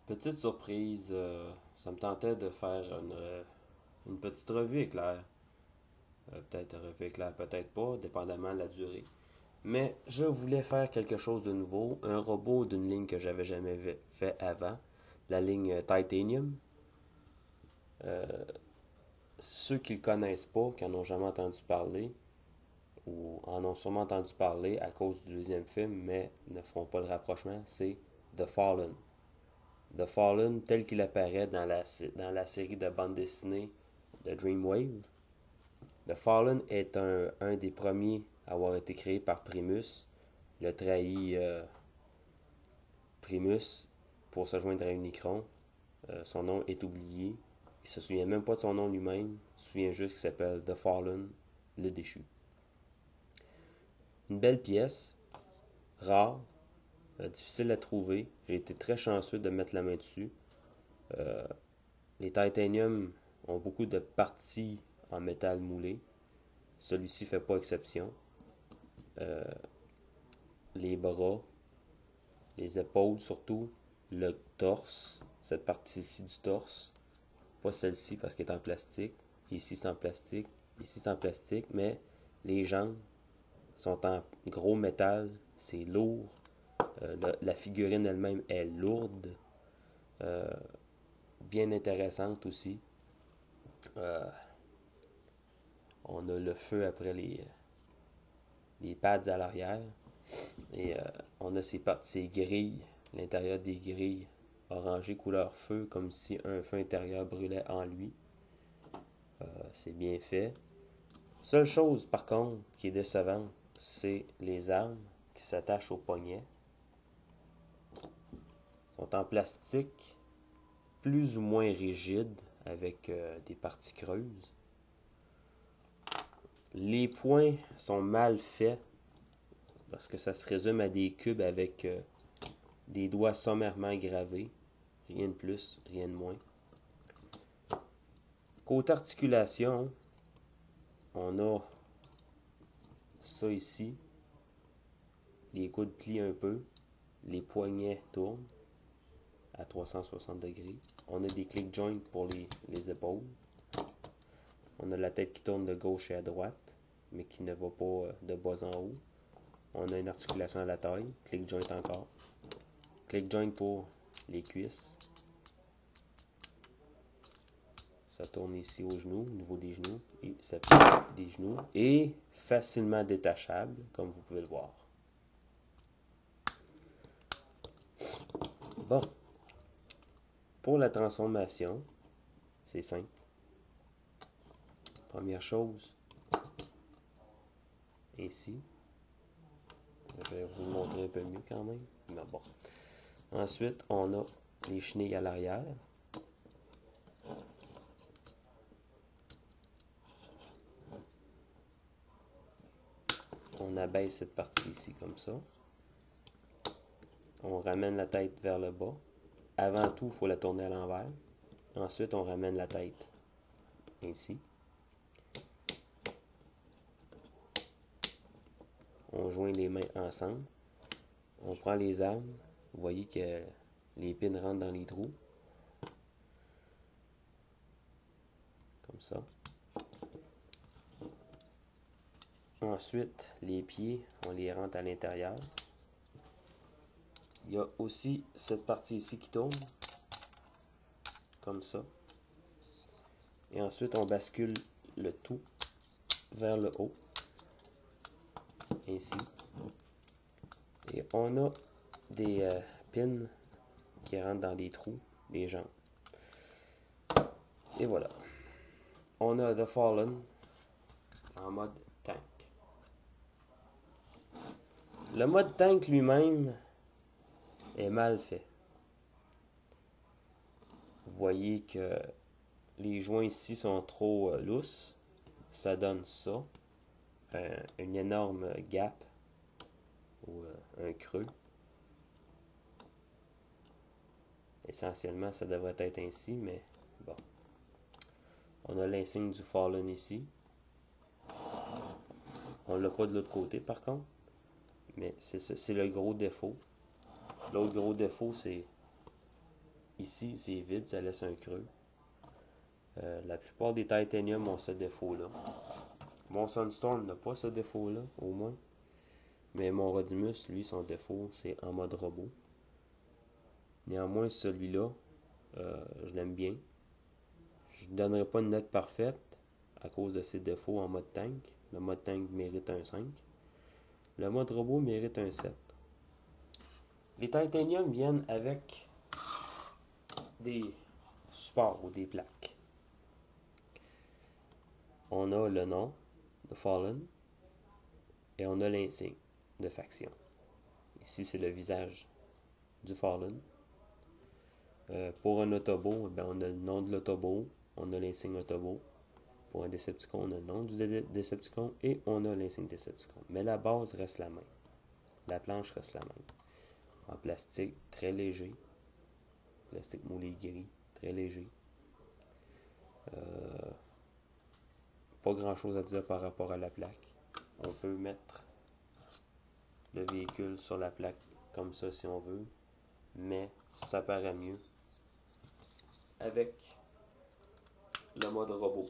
Petite surprise, ça me tentait de faire une petite revue éclair. Peut-être revue éclair, peut-être pas, dépendamment de la durée. Mais je voulais faire quelque chose de nouveau, un robot d'une ligne que j'avais jamais fait avant, la ligne Titanium. Euh, Ceux qui le connaissent pas, qui en ont jamais entendu parler, ou en ont sûrement entendu parler à cause du deuxième film, mais ne font pas le rapprochement, c'est The Fallen. The Fallen tel qu'il apparaît dans la série de bande dessinée de Dreamwave. The Fallen est un des premiers à avoir été créé par Primus. Il a trahi Primus pour se joindre à Unicron. Son nom est oublié. Il se souvient même pas de son nom lui-même. Il se souvient juste qu'il s'appelle The Fallen, le déchu. Une belle pièce, rare, difficile à trouver. J'ai été très chanceux de mettre la main dessus. Euh, les Titanium ont beaucoup de parties en métal moulé. Celui-ci fait pas exception. Euh, les bras, les épaules surtout, le torse, cette partie-ci du torse, pas celle-ci parce qu'elle est en plastique. Ici c'est en plastique, ici c'est en plastique, mais les jambes sont en gros métal, c'est lourd. La figurine elle-même est lourde, euh, bien intéressante aussi. Euh, on a le feu après les pads à l'arrière. Et on a ces grilles, l'intérieur des grilles orangées couleur feu, comme si un feu intérieur brûlait en lui. C'est bien fait. Seule chose, par contre, qui est décevante, c'est les armes qui s'attachent au poignet. Elles sont en plastique, plus ou moins rigide, avec des parties creuses. Les points sont mal faits, parce que ça se résume à des cubes avec des doigts sommairement gravés. Rien de plus, rien de moins. Côté articulation, on a ça ici. Les coudes plient un peu. Les poignets tournent à 360 degrés. On a des click joints pour les épaules. On a la tête qui tourne de gauche et à droite, mais qui ne va pas de bas en haut. On a une articulation à la taille. Click joint encore. Click joint pour les cuisses. Ça tourne ici au genou, au niveau des genoux, et ça plie des genoux, et facilement détachable, comme vous pouvez le voir. Bon, pour la transformation, c'est simple. Première chose, ici. Je vais vous montrer un peu mieux quand même. Mais bon. Ensuite, on a les chenilles à l'arrière. On abaisse cette partie ici comme ça. On ramène la tête vers le bas. Avant tout, il faut la tourner à l'envers. Ensuite, on ramène la tête ainsi. On joint les mains ensemble. On prend les armes. Vous voyez que les pins rentrent dans les trous. Comme ça. Ensuite, les pieds, on les rentre à l'intérieur. Il y a aussi cette partie ici qui tourne. Comme ça. Et ensuite, on bascule le tout vers le haut. Ainsi. Et on a des pins qui rentrent dans les trous des jambes. Et voilà. On a The Fallen en mode tank. Le mode tank lui-même est mal fait. Vous voyez que les joints ici sont trop lousses. Ça donne ça. Une énorme gap ou un creux. Essentiellement, ça devrait être ainsi, mais bon. On a l'insigne du Fallen ici. On l'a pas de l'autre côté, par contre. Mais c'est le gros défaut. L'autre gros défaut, c'est Ici, c'est vide, ça laisse un creux. La plupart des Titanium ont ce défaut-là. Mon Sunstorm n'a pas ce défaut-là, au moins. Mais mon Rodimus, lui, son défaut, c'est en mode robot. Néanmoins, celui-là, je l'aime bien. Je ne donnerai pas une note parfaite à cause de ses défauts en mode tank. Le mode tank mérite un 5. Le mode robot mérite un 7. Les Titanium viennent avec des supports ou des plaques. On a le nom de Fallen et on a l'insigne de faction. Ici, c'est le visage du Fallen. Pour un Autobot, on a le nom de l'Autobot, on a l'insigne Autobot. Pour un Decepticon, on a le nom du Decepticon et on a l'insigne Decepticon. Mais la base reste la même. La planche reste la même. En plastique, très léger. Plastique moulé gris, très léger. Pas grand chose à dire par rapport à la plaque. On peut mettre le véhicule sur la plaque comme ça si on veut, mais ça paraît mieux avec le mode robot.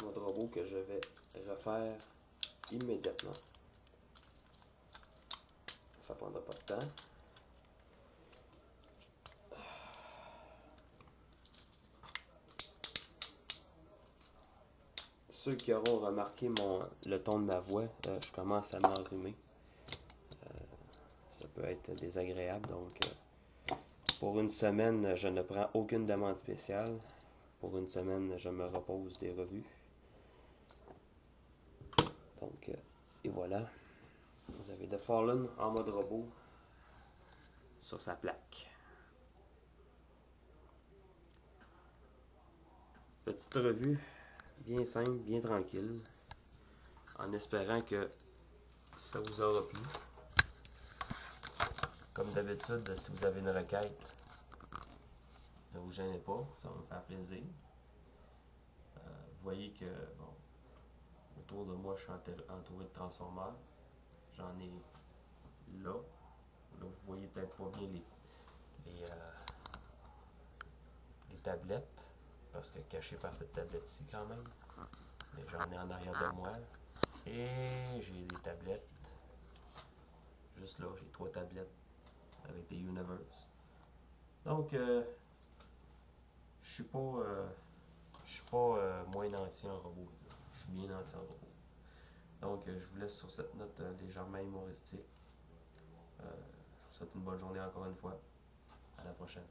Mode robot que je vais refaire immédiatement. Ça prendra pas de temps. Ceux qui auront remarqué le ton de ma voix, je commence à m'enrhumer. Ça peut être désagréable, donc pour une semaine, je ne prends aucune demande spéciale. Pour une semaine, je me repose des revues. Donc, et voilà. Vous avez The Fallen en mode robot sur sa plaque. Petite revue bien simple, bien tranquille, en espérant que ça vous aura plu. Comme d'habitude, si vous avez une requête, ne vous gênez pas, ça va me faire plaisir. Vous voyez que, bon, autour de moi, je suis entouré de transformeurs. J'en ai là. Là, vous voyez peut-être pas bien les tablettes, parce que caché par cette tablette-ci quand même. Mais j'en ai en arrière de moi. Et j'ai des tablettes. Juste là, j'ai 3 tablettes avec des Universe. Donc, je suis pas moins nanti en robot. Je suis bien nanti en robot. Donc, je vous laisse sur cette note légèrement humoristique. Je vous souhaite une bonne journée encore une fois. À la prochaine.